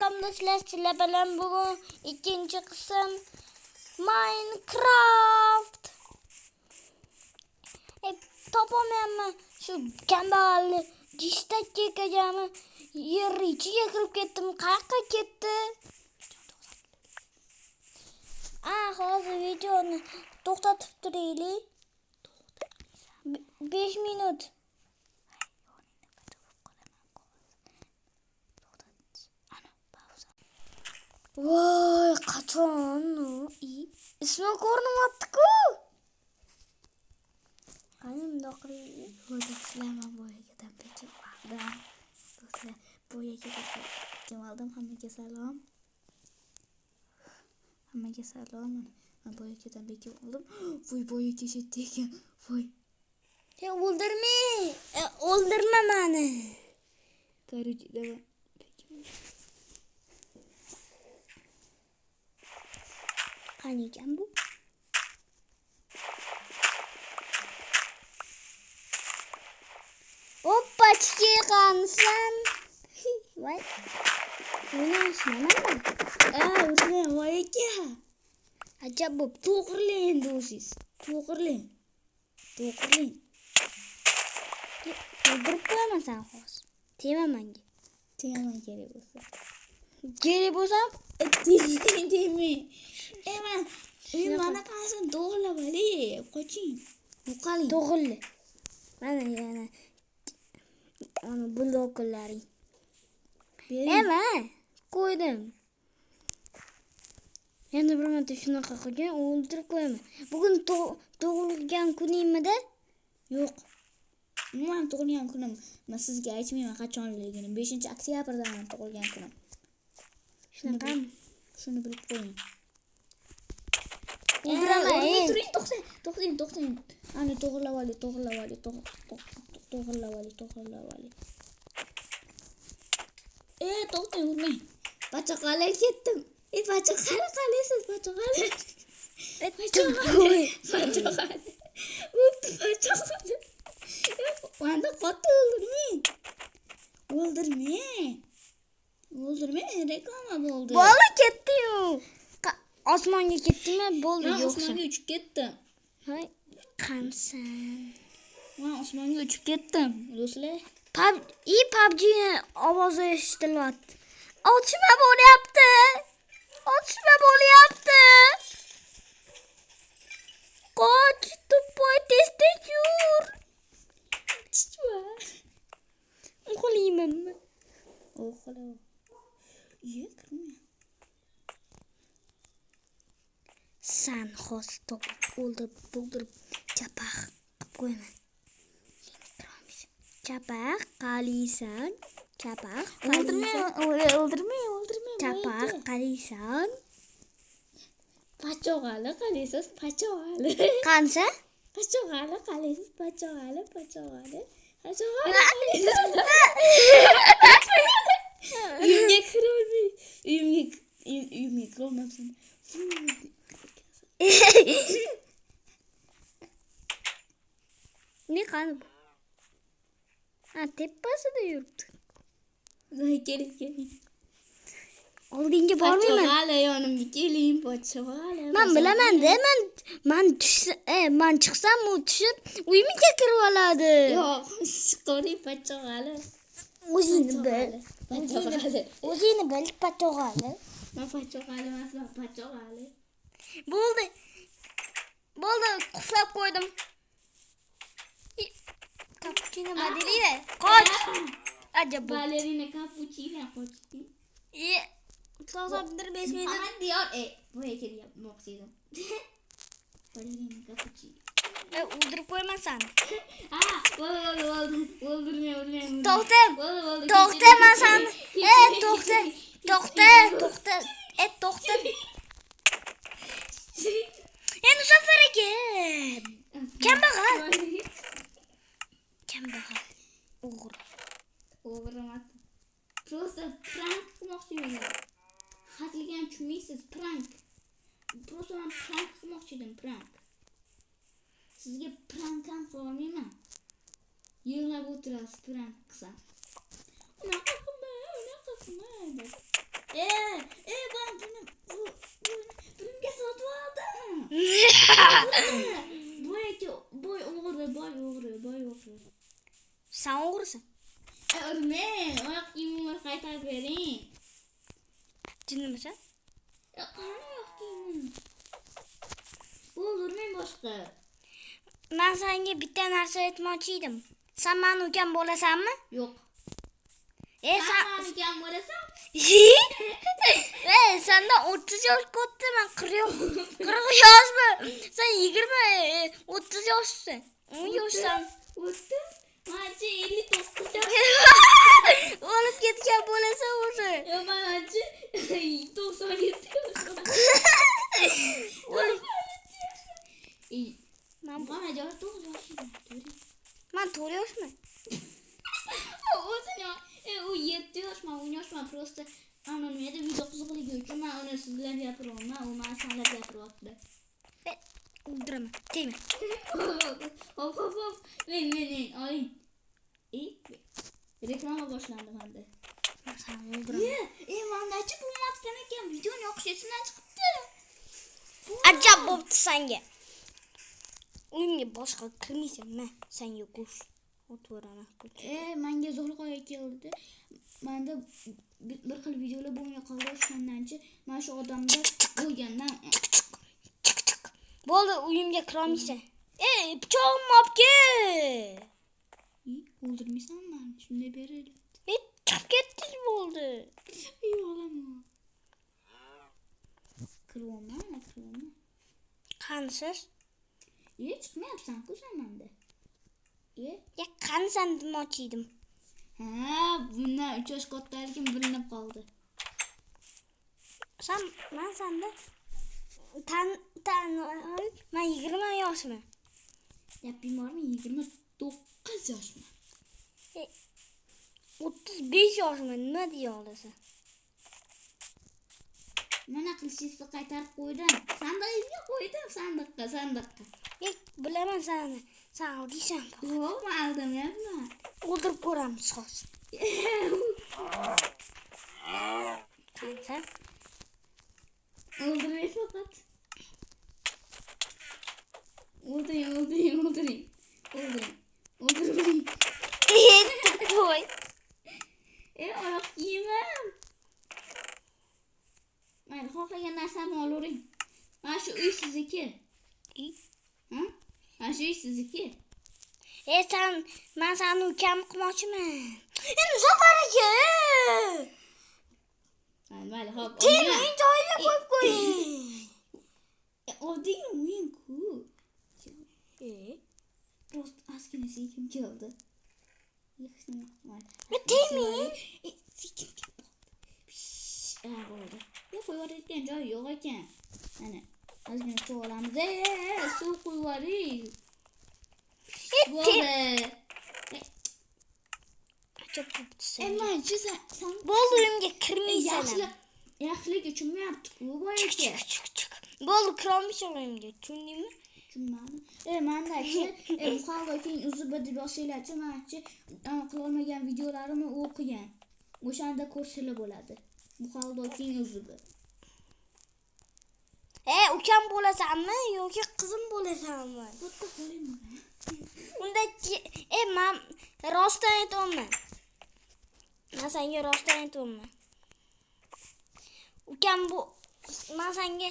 qarindoshlar, sizlar bilan bugun ikkinchi qism Minecraft. Topolmayapman. Shu kambag'alni jishtakka ekajami yer ichiga kirib ketdim. Qayerga ketdi? Hozir videoni to'xtatib turaylik. 5 minut. Voy, qachon? Ismi ko'rinmayapti-ku. Qani bundoq qilaylik. Sizlar boyaga tampechib oldim. Do'stlar, boyaga tampechib oldim. Hammaga salom. Hammaga salom. Men boyaga tampechib oldim. Voy, boyaga ketdi ekan. Voy. Sen o'ldirma meni. Короче, давай. Qani ekan bu? Oppachki qansan. Voy. Buni ishlamayman. O'zim voy aka. Ajab bo'p to'g'rilang endi o'zingiz. To'g'rilang. O'ldirib qo'yaman sen hozir. Tema menga. Tema kerak bo'lsa. Kerak bo'lsa, demay. Mana qansin to'g'rilab olay. Qoching. Yo'qoling. To'g'rili. Mana yana ana bloklaring. Qo'ydim. Endi bir marta shunaqa qilgan, o'ldirib qo'yaman. Bugun tug'ilgan kuningmida? Yo'q. Men tug'ilgan kunim. Men sizga aytmayman qachonligini. 5-oktyabrda men tug'ilgan kunim. Shunaqami? Shuni bilib qo'ying. To'xtang. Ana to'g'rilab olay. To'xtang, urmang. Bachaqalar ketdim. Bachaqalar qalaysiz, bachaqalar. Bachaqalar. Manda qotdi o'ldirmang. Reklama bo'ldi. Bola ketdi-yu. Osmonga ketdimi? Bo'ldi, yo'q. Osmonga uchib ketdim. Hay, qansan. Men osmonga uchib ketdim, do'stlar. PUBG ovozi eshitilyapti. Otishma bo'lyapti. Qoch, tupoy, tez yur. O'qlaymanmi? O'qla. Kirma. Sen hozir topib o'ldirib chapaq qilib qo'yaman. Chapaq qalaysan. O'ldirmay. Chapaq qalaysan. Pachog'ali qalaysiz, pachog'ali. Qancha? Pachog'ali qalaysiz, pachog'ali. Uyimga kirolmay. Uyimga kirolmabsan. Ne qani bu? Tepasida yuribdi. Keling. Oldinga bormayman. Pochog'ali yonimga keling, pochog'ali. Men bilaman-da, men chiqsam u tushib uyimga kirib oladi. Yo'q, chiqavering pochog'ali. O'zingni bil, pochog'ali. Men pochog'ali emasman, pochog'ali. Bo'ldi, quflab qo'ydim. Cappuccino Madeline. Qoch. Ajab. Balerina cappuccino qochdi. To'xtab 5 minut. Bu ekan moqsidim. Balerina cappuccino. O'ldirib qo'yman seni. O'ldirmay. To'xtaman seni. To'xta. Endi safar ekan. Kambag'al. O'g'ri emas. Просто prank qilmoqchiman. Xatligan tushmaysiz, prank. Просто men prank qilmoqchi edim, prank. Sizga prank ham qilolmayman. Yig'lab o'tirasiz prank qilsam. Unaqa qilma deb. Boy o'g'ri. Sen o'g'risan. Urma, oyoq kiyimimni qaytarib bering. Tushundingmi? Qani oyoq kiyimim? O'ldirmang boshqa. Men senga bitta narsa aytmoqchi edim. Sen meni ukam bo'lasanmi? Yo'q. Sen Meni ukam bo'lasan? Senden 30 yosh kattaman, 40 yoshmi? Sen 20, 30 yoshsan. 10 yoshsan. 30? Mencha 59. Olib ketgan bo'lasan o'zi. Yo, mencha 97 yoshman. Mana joy 9 yoshman. Men 4 yoshman. O'zini u 7 yoshman, 10 yoshman. Просто ana nima edi, video qiziqligi uchun men uni sizlar gapiryapman, u meni sanlab gapiryapti. O'ldiraman. Tegma. Hop. Men oling. Reklama boshlandi menda. Sen o'ldiraman. Mandachi bu matkan ekan, videoni o'xshaysidan chiqibdi. Ajab bo'pti senga. Uyimga boshqa kirmaysan, men senga go'sh o'tiraman. Menga zo'rg'oya keldi. Menda bir xil videolar bo'lmay qoldi o'shandanchi. Mana shu odamda bo'lgandan bo'ldi, uyimga kirolmaysan. Pichog'imni olib kel. O'ldirmaysan meni, shunday beradi. Chiqib ketdik bo'ldi. Olaman. Kiryapman. Qansiz? Chiqmayapsan-ku sen menda. Qansan demoqchi edim. Bundan 3 yosh kattaligim bilinib qoldi. Men senda men 20 yoshman. Gaping bormi? 29 yoshman. 35 yoshman, nima deya olasan? Mana qilishingni qaytarib qo'ydim. Sandig'ingga qo'ydim, sandiqqa. Bilaman seni. Sen o'liysan. Yo'q, men aldamayapman. O'ldirib ko'ramiz hozir. Qancha? O'ldiray faqat. O'ldiring. O'ldirmang. To'y. Oyoq kiyimim. Mayli, xohlagan narsamni olavering. Mana shu uy sizniki. Mana shu uy sizniki. Men seni ukam qilmoqchiman. Endi safar aka. Mayli, xo'p. Teming joyiga qo'yib qo'ying. Oddiy o'yin-ku. Просто ozgina sekin keldi. Teming. Sekin keldi. Bo'ldi. Qo'yayotgan joyi yo'q ekan. Mana ozgina suv olamiz. Suv qo'yvoring. Bo'ldi. Çok sen. Manchi sen Bo'ldi, uyimga kirmaysan. Yaxshilik uchun yapti-ku bu Chiq. Bo'ldi, kirolmaysan uyimga. Tushundingmi? Tushunmadim. Mandachi muqalda keyin uzib deb yozinglarchi, manchi qila olmagan videolarimni o'qigan. O'shanda ko'rsanglar bo'ladi. Muqalda keyin uzib. Ukam bo'lasanmi yoki qizim bo'lasanmi? Bitta qo'yingmi? Unda men rostdan aytaman. Men senga rostdan aytaman. Ukam men senga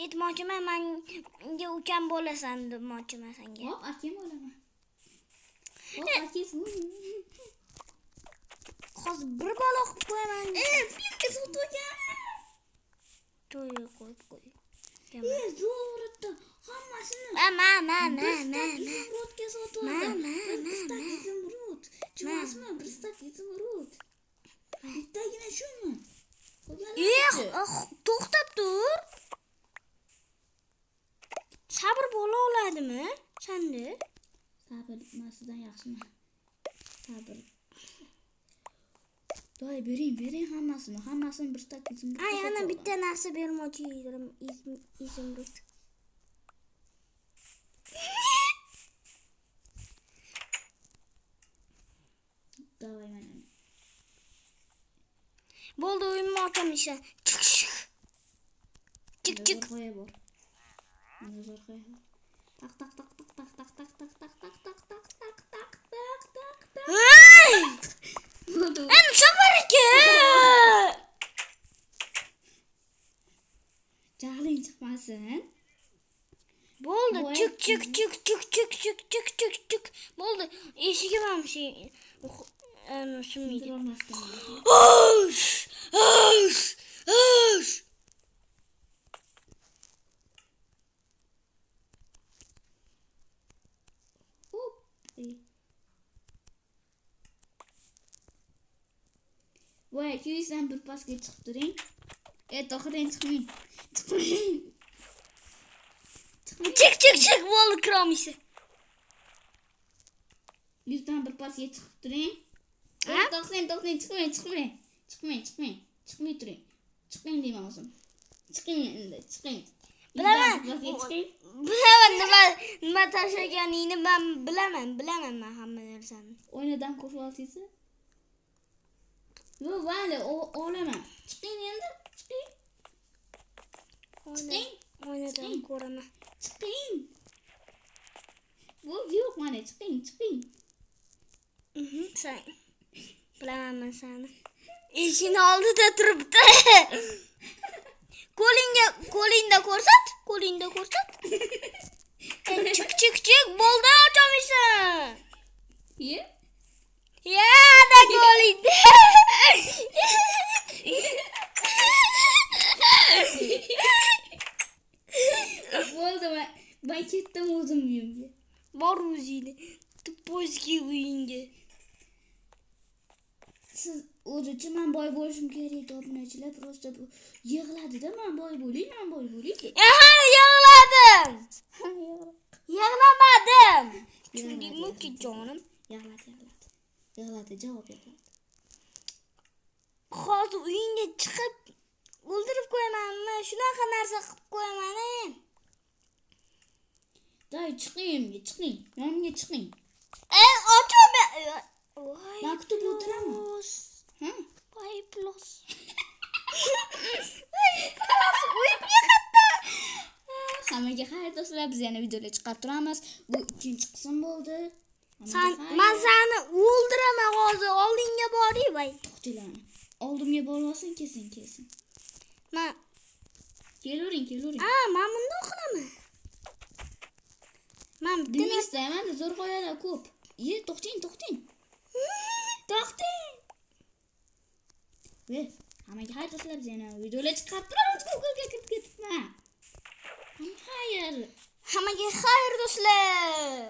aytmoqchiman, menga ukam bo'lasan demoqchiman senga. Hop, akam bo'laman. Hozir bir bola qilib qo'yaman. Filmga sotgan. To'yga qo'yib qo'y. Zo'rotda hammasini. Izimrudga sotdi. Izimrud. Chiqmasmi? Izimrud. Bittagina shumi? To'xtab tur. Sabr bo'la oladimi? Senda? Sabr masidan yaxshimi? Sabr. Doy bering hammasini bir stak izimrud. Yana bitta narsa bermoqchi edim, izimrud. Davay mana. Bo'ldi, uyimni ochaman. Chiq. Qo'ya bor. Zo'r qo'ya. Tak tak tak tak tak tak tak tak tak tak tak tak tak tak tak tak tak. Hey! Bo'ldi. Endi safarga. Jahling chiqmasin. Bo'ldi. Voy. Çık çık çık çık çık çık çık çık çık. Bo'ldi. Eshigim ham şey. Shunmaydi. Bilolmasdim. Osh! Osh! Osh! Hop. Voy, kuysan bir pasga chiqib turing. To'xtang, chiqmang. Chiqmang. Çık çık çık. Bo'ldi, kiramisi. 100 dan bir pasga chiqib turing. Ha? To'xtang, chiqmang. Chiqmay turing. Chiqing deyman o'zim. Chiqing endi, chiqing. Bilaman. Chiqing. Bilaman nima tashlaganingni men bilaman men hamma narsani. O'ynadan ko'rib olsangiz. Yo, vale, o'laman. Chiqing endi, chiqing. Chiqing. Oynadan ko'raman. Chiqing. Bu yo'q, mana chiqing. Sen. Bilaman men seni. Eshikni oldida turibdi. Qo'lingda ko'rsat. Çık. Bo'ldi, ocholmaysan. Ye? Ya da qo'lingda. Bo'ldi, men ketdim o'zim uyimga. Bor o'zingni. Tuppoyskiy uyingga. Siz o'zicha men boy bo'lishim kerak, tornachilar просто bu yig'ladi-da, men boy bo'lay. Aha, yig'ladim. Yig'lamadim. Tushundingmi jonim? Yig'ladi, javob berdi. Hozir uyingga chiqib o'ldirib qo'yamanmi? Shunaqa narsa qilib qo'yaman. Day, chiqing. Yonimga chiqing. Ochma. Men kutib o'tiraman. Ha? Voy plus. Uyimga qaytdi. Hammaga xayr do'stlar, biz yana videolar chiqarib turamiz. Bu ikkinchi qism bo'ldi. Men seni o'ldiraman hozir. Oldingga boring, voy. To'xtalang. Oldimga bormasin, kelsin. Men Kelavering. men bundoq qilaman. Men bitta Demaysiz, zo'r qo'yalar ko'p. To'xting. To'xting. Hammaga xayr do'stlar, biz yana videolar chiqarib turamiz. Google'ga kirib ketibman. Hammaga xayr. Hammaga xayr do'stlar.